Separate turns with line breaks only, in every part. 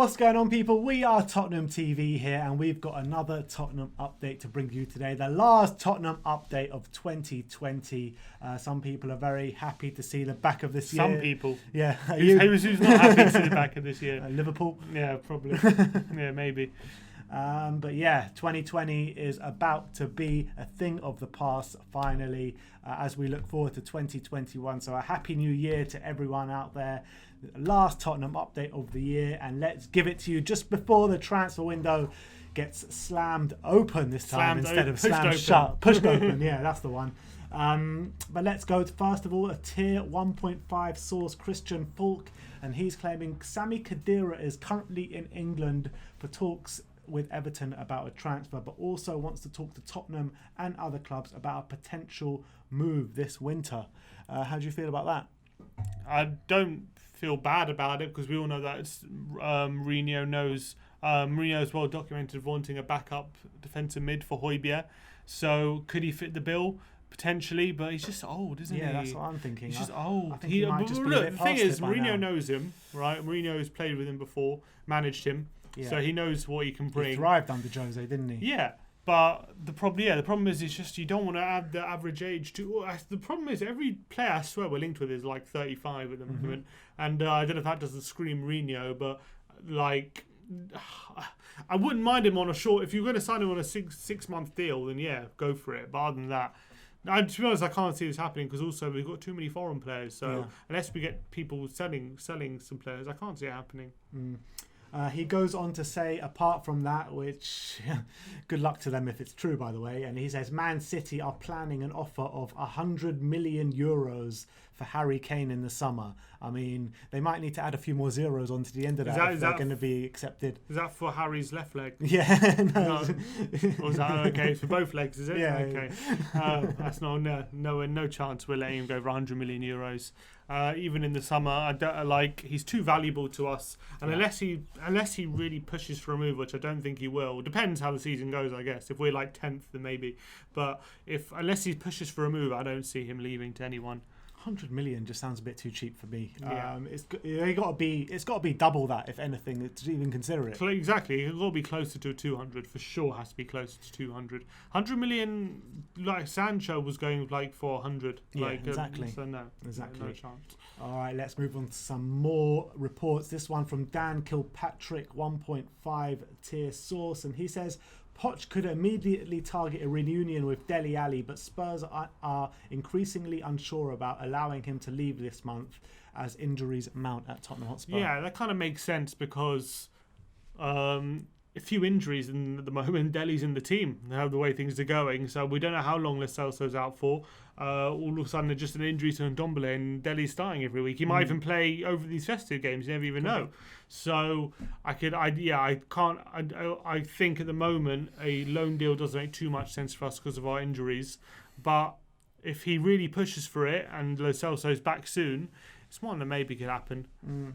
What's going on, people? We are Tottenham TV here, and we've got another Tottenham update to bring you today. The last Tottenham update of 2020. Some people are very happy to see the back of this year.
Some people.
Yeah.
Who's not happy to see the back of this year?
Liverpool?
Yeah, probably. Yeah, maybe.
But yeah, 2020 is about to be a thing of the past, finally, as we look forward to 2021. So a happy new year to everyone out there. Last Tottenham update of the year, and let's give it to you just before the transfer window gets slammed open this time instead of slammed shut. Pushed open, yeah, that's the one. But let's go to, first of all, a tier 1.5 source, Christian Falk, and he's claiming Sami Khedira is currently in England for talks with Everton about a transfer, but also wants to talk to Tottenham and other clubs about a potential move this winter. How do you feel about that?
I don't feel bad about it because we all know that Mourinho's well documented wanting a backup defensive mid for Højbjerg. So could he fit the bill? Potentially, but he's just old, isn't he?
Yeah, that's what I'm thinking.
He's just old.
I think he might just be a bit
the thing is,
past it by
Mourinho
now.
knows him, right? Mourinho's played with him before, managed him, so he knows what he can bring.
He thrived under Jose, didn't he?
Yeah, but the problem is, it's just you don't want to add the average age to. The problem is every player I swear we're linked with is like 35 at the moment, and I don't know if that doesn't scream Mourinho, but like. I wouldn't mind him on a short. If you're going to sign him on a six month deal, then yeah, go for it. But other than that, to be honest, I can't see this happening because also we've got too many foreign players. So unless we get people selling some players, I can't see it happening.
He goes on to say, apart from that, which good luck to them if it's true, by the way, and he says Man City are planning an offer of €100 million for Harry Kane in the summer. I mean, they might need to add a few more zeros onto the end of that if they're going to be accepted.
Is that for Harry's left leg?
Yeah.
No. Or is that okay for both legs, is it?
Yeah.
Okay. That's no chance we're letting him go for €100 million. Even in the summer, I don't, he's too valuable to us, and unless he really pushes for a move, which I don't think he will. Depends how the season goes, I guess. If we're like 10th, then maybe. But unless he pushes for a move, I don't see him leaving to anyone.
100 million just sounds a bit too cheap for me.
Yeah.
It's got to be double that, if anything, to even consider it.
Exactly, it's got to be closer to 200 for sure. Has to be closer to 200. 100 million, like Sancho was going like for 100.
Yeah, exactly.
So no,
exactly.
no chance.
All right, let's move on to some more reports. This one from Dan Kilpatrick, 1.5 tier source, and he says Poch could immediately target a reunion with Dele Alli, but Spurs are increasingly unsure about allowing him to leave this month as injuries mount at Tottenham Hotspur.
Yeah, that kind of makes sense because a few injuries at the moment. Dele's in the team, how the way things are going, so we don't know how long Lo Celso's out for. All of a sudden, just an injury to Ndombele, and Dele's starting every week. He might even play over these festive games. You never even know. So I think at the moment a loan deal doesn't make too much sense for us because of our injuries. But if he really pushes for it and Lo Celso's back soon, it's one that maybe could happen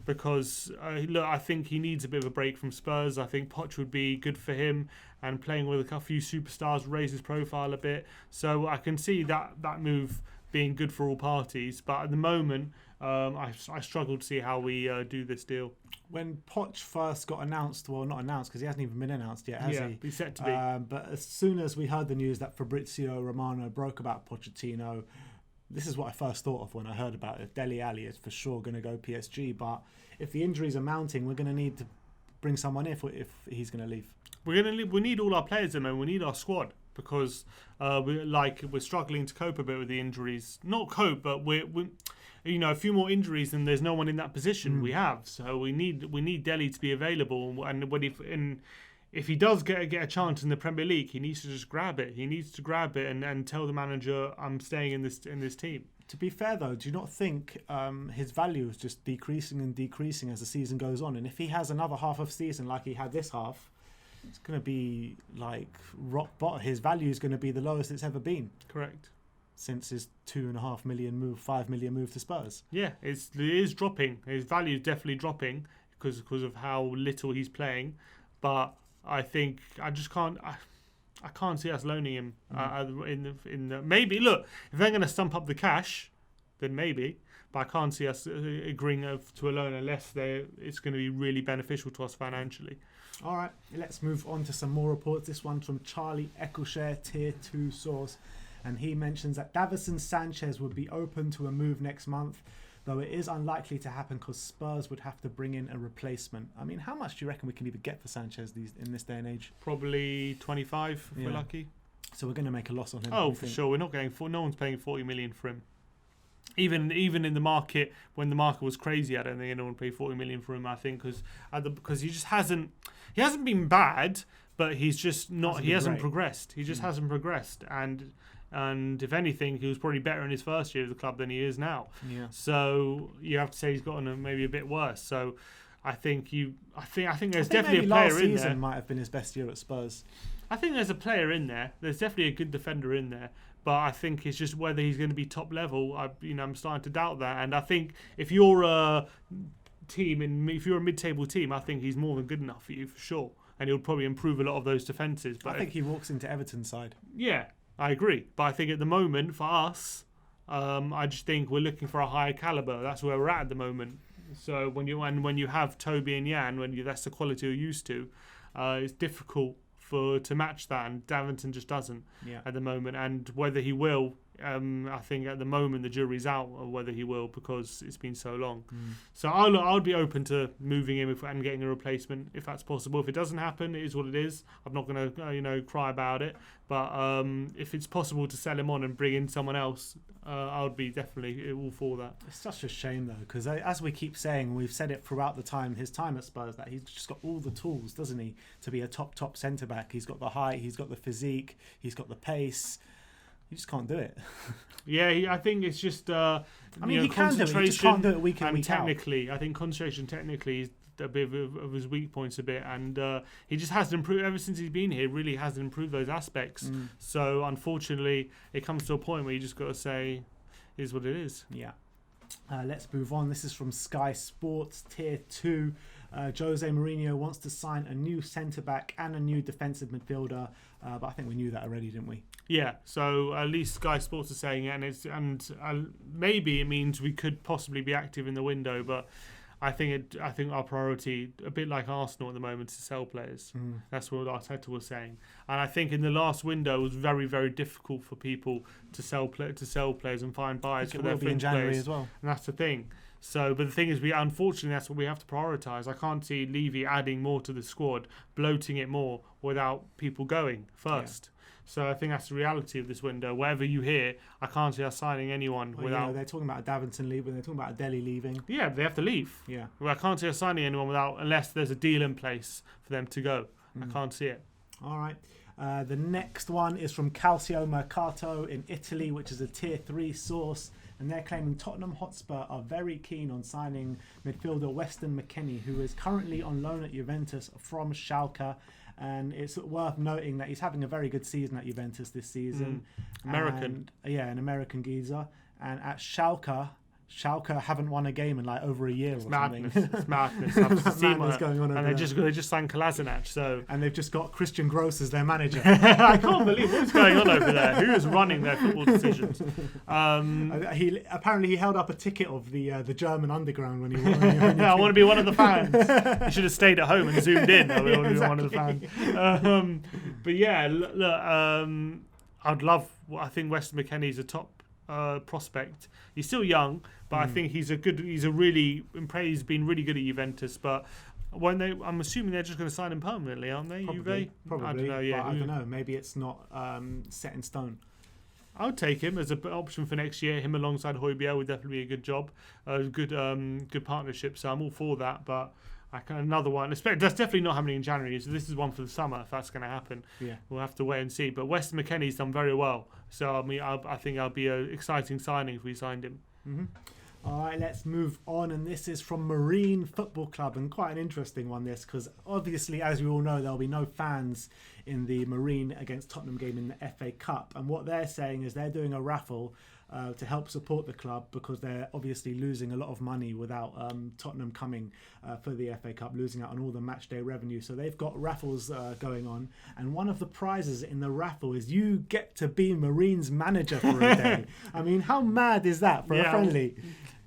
because I think he needs a bit of a break from Spurs. I think Poch would be good for him, and playing with a few superstars raise his profile a bit. So I can see that move being good for all parties. But at the moment, I struggle to see how we do this deal.
When Poch first got announced, well, not announced because he hasn't even been announced yet, has he?
He's set to be.
But as soon as we heard the news that Fabrizio Romano broke about Pochettino, this is what I first thought of when I heard about it. Dele Alli is for sure going to go PSG, but if the injuries are mounting, we're going to need to bring someone in if he's going to leave. We need all our players at the moment. We need our squad because we're struggling to cope a bit with the injuries. Not cope, but we a few more injuries and there's no one in that position we have. So we need Dele to be available, and if he does get a chance in the Premier League, he needs to just grab it. He needs to grab it and tell the manager, I'm staying in this team. To be fair, though, do you not think his value is just decreasing and decreasing as the season goes on? And if he has another half of season like he had this half, it's going to be like rock bottom. His value is going to be the lowest it's ever been.
Correct.
Since his 2.5 million move, 5 million move to Spurs.
Yeah, it is dropping. His value is definitely dropping because of how little he's playing. But I think I just can't. I can't see us loaning him in the maybe. Look, if they're going to stump up the cash, then maybe. But I can't see us agreeing to a loan unless it's going to be really beneficial to us financially.
All right, let's move on to some more reports. This one's from Charlie Eccleshare, Tier 2 source. And he mentions that Davinson Sanchez would be open to a move next month, though it is unlikely to happen because Spurs would have to bring in a replacement. I mean, how much do you reckon we can even get for Sanchez in this day and age?
Probably 25 if we're lucky.
So we're going to make a loss on him.
Oh, for sure. We're not getting no one's paying 40 million for him. Even in the market, when the market was crazy, I don't think anyone would pay 40 million for him. I think because he just hasn't been bad, but he's just not. He hasn't progressed. He just hasn't progressed, and if anything, he was probably better in his first year of the club than he is now.
Yeah.
So you have to say he's gotten maybe a bit worse. So I think there's definitely a player
last
in there.
season might have been his best year at Spurs.
I think there's a player in there. There's definitely a good defender in there. But I think it's just whether he's going to be top level. I'm starting to doubt that. And I think if you're a mid-table team, I think he's more than good enough for you for sure. And he'll probably improve a lot of those defences. But
I think he walks into Everton's side.
Yeah, I agree. But I think at the moment for us, I just think we're looking for a higher caliber. That's where we're at the moment. So when you have Toby and Jan, that's the quality you're used to, it's difficult to match that, and Davinson just doesn't at the moment. And whether he will, I think at the moment the jury's out on whether he will, because it's been so long. So I'll be open to moving him and getting a replacement if that's possible. If it doesn't happen, it is what it is. I'm not going to cry about it. But if it's possible to sell him on and bring in someone else, I would be definitely all for that.
It's such a shame though, because as we keep saying, we've said it throughout his time at Spurs, that he's just got all the tools, doesn't he, to be a top centre back. He's got the height, he's got the physique, he's got the pace. You just can't do it.
I think it's just
he can do it, he just can't do it week in, week out.
I think concentration technically is a bit of his weak points a bit, and he just hasn't improved ever since he's been here. Really hasn't improved those aspects. So unfortunately, it comes to a point where you just got to say, "Is what it is."
Yeah. Let's move on. This is from Sky Sports, Tier 2. Jose Mourinho wants to sign a new centre-back and a new defensive midfielder, but I think we knew that already, didn't we?
Yeah, so at least Sky Sports are saying it, and maybe it means we could possibly be active in the window, but I think our priority, a bit like Arsenal at the moment, is to sell players. That's what Arteta was saying, and I think in the last window it was very, very difficult for people to sell players and find buyers for their fringe players
as well.
And that's the thing. So, but the thing is, unfortunately, that's what we have to prioritise. I can't see Levy adding more to the squad, bloating it more without people going first. Yeah. So I think that's the reality of this window. Wherever you hear, I can't see us signing anyone without...
Yeah, they're talking about a Davinson leaving, they're talking about a Dele leaving.
Yeah, they have to leave.
Yeah.
Well, I can't see us signing anyone unless there's a deal in place for them to go. I can't see it.
All right. The next one is from Calcio Mercato in Italy, which is a Tier 3 source. And they're claiming Tottenham Hotspur are very keen on signing midfielder Weston McKennie, who is currently on loan at Juventus from Schalke. And it's worth noting that he's having a very good season at Juventus this season.
American.
An American geezer. And at Schalke haven't won a game in like over a year or something.
It's madness. Madness
going on over
and they just signed Kolasinac. So
and they've just got Christian Gross as their manager.
I can't believe what's going on over there. Who is running their football decisions?
He held up a ticket of the German underground when he won.
I want to be one of the fans. He should have stayed at home and zoomed in. I want to be one of the fans. But yeah, look, I'd love. I think Weston McKennie's a top prospect. He's still young, but I think he's been really good at Juventus. But I'm assuming they're just going to sign him permanently, aren't they?
Probably.
I don't know. Yeah,
I don't know. Maybe it's not set in stone.
I would take him as an option for next year. Him alongside Højbjerg would definitely be a good job, good partnership. So I'm all for that. But another one. That's definitely not happening in January. So this is one for the summer. If that's going to happen, we'll have to wait and see. But Weston McKennie's done very well. So I mean, I think that'll be an exciting signing if we signed him.
All right, let's move on. And this is from Marine Football Club, and quite an interesting one, this, because obviously, as we all know, there'll be no fans in the Marine against Tottenham game in the FA Cup. And what they're saying is they're doing a raffle to help support the club, because they're obviously losing a lot of money without Tottenham coming for the FA Cup, losing out on all the match day revenue. So they've got raffles going on, and one of the prizes in the raffle is you get to be Marine's manager for a day. I mean, how mad is that for a friendly?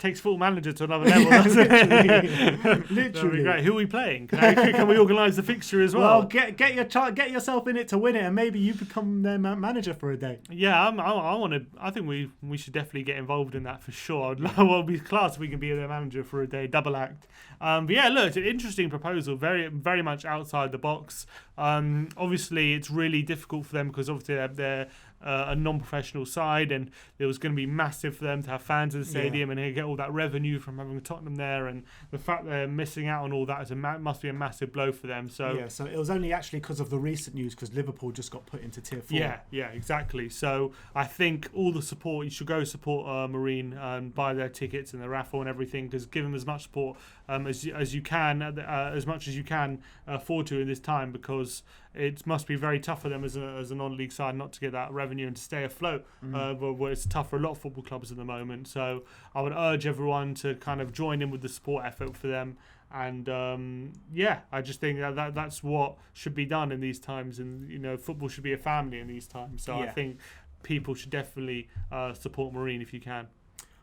takes Football Manager to another level. Doesn't it?
Literally.
Great. Who are we playing? Can we organise the fixture as well?
Well, get yourself in it to win it, and maybe you become their manager for a day.
Yeah, I want to. I think we should definitely get involved in that for sure. Well, it'd be class if we can be their manager for a day, double act. But yeah, look, it's an interesting proposal, very much outside the box. Obviously, it's really difficult for them because obviously they're a non-professional side, and it was going to be massive for them to have fans in the stadium and get all that revenue from having Tottenham there, and the fact they're missing out on all that must be a massive blow for them. So
yeah, so it was only actually because of the recent news, because Liverpool just got put into Tier 4.
Yeah, exactly. So I think all the support, you should go support Marine and buy their tickets and the raffle and everything, because give them as much support as you can, as much as you can afford to in this time, because it must be very tough for them as a non-league side not to get that revenue and to stay afloat. Where it's tough for a lot of football clubs at the moment. So I would urge everyone to kind of join in with the support effort for them. And I just think that's what should be done in these times. And football should be a family in these times. So I think people should definitely support Marine if you can.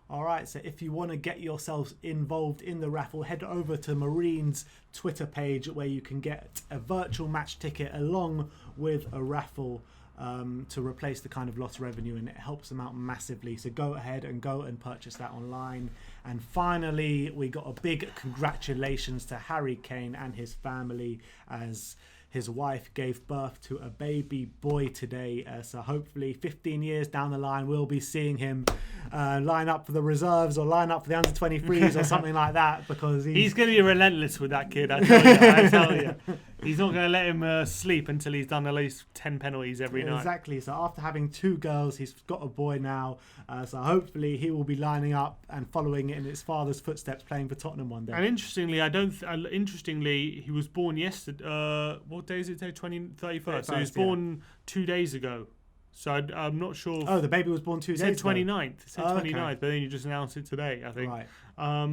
All right, so if you want to get yourselves involved in the raffle, head over to Marine's Twitter page, where you can get a virtual match ticket along with a raffle to replace the kind of lost revenue, and it helps them out massively. So go ahead and purchase that online. And finally, we got a big congratulations to Harry Kane and his family, as his wife gave birth to a baby boy today. So hopefully 15 years down the line, we'll be seeing him line up for the reserves or line up for the under-23s or something like that, because
he's going to be relentless with that kid, I tell you. He's not going to let him sleep until he's done at least 10 penalties every night.
Exactly. So after having 2 girls, he's got a boy now. So hopefully he will be lining up and following in his father's footsteps, playing for Tottenham one day.
And interestingly, he was born yesterday. What day is it today? 31st. So he was born 2 days ago. So I'm not sure.
Oh, the baby was born 2 days ago.
It said 29th. It said 29th, but then you just announced it today, I think.
Right.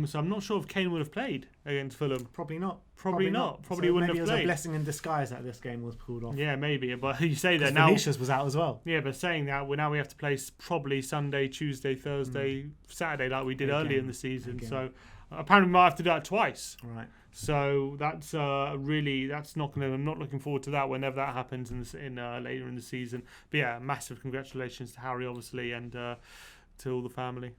So I'm not sure if Kane would have played against Fulham.
Probably not.
Probably not. Probably wouldn't have played.
Maybe it was a blessing in disguise that this game was pulled off.
Yeah, maybe. But you say that now.
Vinicius was out as well.
Yeah, but saying that, now we have to play probably Sunday, Tuesday, Thursday, Saturday, like we did earlier in the season. So apparently we might have to do that twice.
Right.
So that's not going to. I'm not looking forward to that whenever that happens in later in the season. But yeah, massive congratulations to Harry, obviously, and to all the family.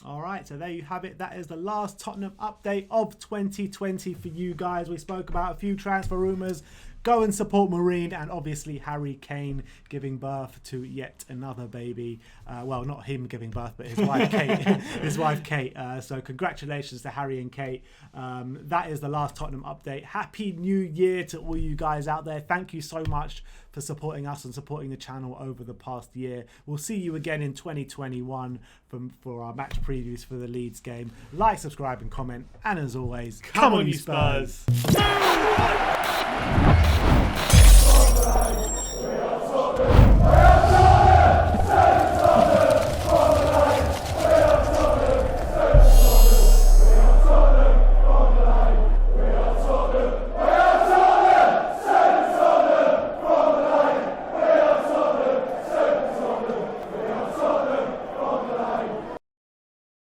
All right, so there you have it. That is the last Tottenham update of 2020 for you guys. We spoke about a few transfer rumours. Go and support Marine, and obviously Harry Kane giving birth to yet another baby. Well, not him giving birth, but his wife Kate. So congratulations to Harry and Kate. That is the last Tottenham update. Happy New Year to all you guys out there. Thank you so much for supporting us and supporting the channel over the past year. We'll see you again in 2021 for our match previews for the Leeds game. Like, subscribe and comment. And as always,
come on you Spurs.